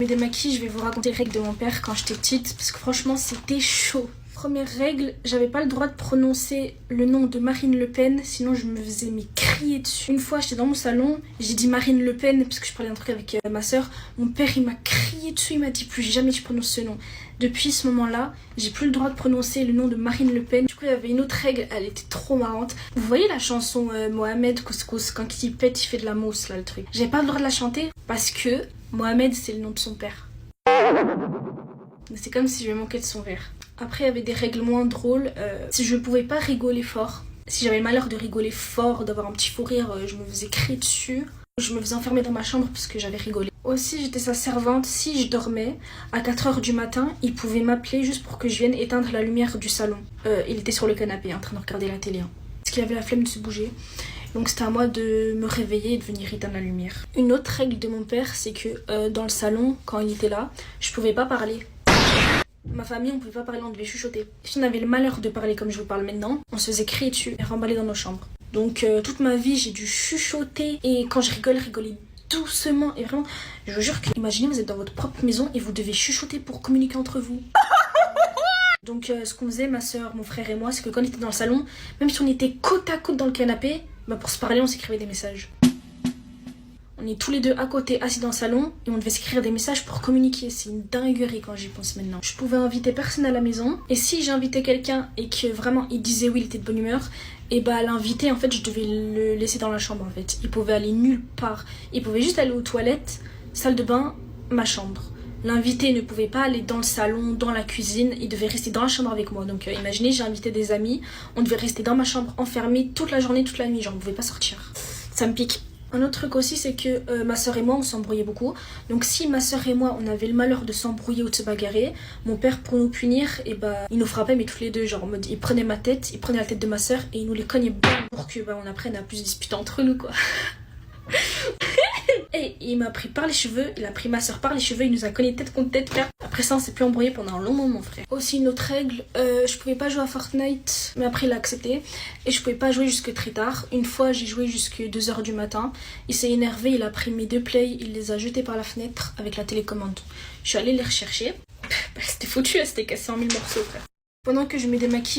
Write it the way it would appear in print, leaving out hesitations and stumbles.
Je me démaquille, je vais vous raconter les règles de mon père quand j'étais petite, parce que franchement c'était chaud. Première règle, j'avais pas le droit de prononcer le nom de Marine Le Pen, sinon je me faisais crier dessus. Une fois j'étais dans mon salon, j'ai dit Marine Le Pen, parce que je parlais un truc avec ma soeur. Mon père il m'a crié dessus, il m'a dit plus jamais tu prononces ce nom. Depuis ce moment-là, j'ai plus le droit de prononcer le nom de Marine Le Pen. Du coup il y avait une autre règle, elle était trop marrante. Vous voyez la chanson Mohamed Couscous, quand il pète il fait de la mousse là le truc. J'avais pas le droit de la chanter parce que Mohamed c'est le nom de son père. C'est comme si je me manquais de son verre. Après, il y avait des règles moins drôles. Si je pouvais pas rigoler fort, si j'avais le malheur de rigoler fort, d'avoir un petit fou rire, je me faisais crier dessus. Je me faisais enfermer dans ma chambre parce que j'avais rigolé. Aussi, j'étais sa servante. Si je dormais, à 4h du matin, il pouvait m'appeler juste pour que je vienne éteindre la lumière du salon. Il était sur le canapé en train de regarder la télé. Parce qu'il avait la flemme de se bouger. Donc c'était à moi de me réveiller et de venir éteindre la lumière. Une autre règle de mon père, c'est que dans le salon, quand il était là, je pouvais pas parler. Ma famille, on pouvait pas parler, on devait chuchoter. Si on avait le malheur de parler comme je vous parle maintenant, on se faisait crier dessus et remballer dans nos chambres. Donc toute ma vie, j'ai dû chuchoter et quand je rigoler doucement. Et vraiment, je vous jure que, imaginez, vous êtes dans votre propre maison et vous devez chuchoter pour communiquer entre vous. Donc ce qu'on faisait, ma soeur, mon frère et moi, c'est que quand on était dans le salon, même si on était côte à côte dans le canapé, pour se parler, on s'écrivait des messages. On est tous les deux à côté, assis dans le salon, et on devait s'écrire des messages pour communiquer. C'est une dinguerie quand j'y pense maintenant. Je pouvais inviter personne à la maison, et si j'invitais quelqu'un et que vraiment il disait oui, il était de bonne humeur, et l'invité, en fait, je devais le laisser dans la chambre, en fait. Il pouvait aller nulle part. Il pouvait juste aller aux toilettes, salle de bain, ma chambre. L'invité ne pouvait pas aller dans le salon, dans la cuisine, il devait rester dans la chambre avec moi. Donc imaginez, j'ai invité des amis, on devait rester dans ma chambre enfermés toute la journée, toute la nuit, genre on pouvait pas sortir. Ça me pique. Un autre truc aussi, c'est que ma soeur et moi, on s'embrouillait beaucoup. Donc si ma soeur et moi, on avait le malheur de s'embrouiller ou de se bagarrer, mon père, pour nous punir, il nous frappait, mais tous les deux, genre en mode, il prenait ma tête, il prenait la tête de ma soeur et il nous les cognait bien pour que on apprenne à plus disputer entre nous, quoi. Et il m'a pris par les cheveux, il a pris ma soeur par les cheveux, il nous a cogné tête contre tête, frère. Après ça, on s'est plus embrouillé pendant un long moment, frère. Aussi, une autre règle, je pouvais pas jouer à Fortnite, mais après il a accepté. Et je pouvais pas jouer jusque très tard. Une fois, j'ai joué jusque 2h du matin. Il s'est énervé, il a pris mes 2 plays, il les a jetés par la fenêtre avec la télécommande. Je suis allée les rechercher. C'était foutu, c'était cassé en 1000 morceaux, frère. Pendant que je me démaquille,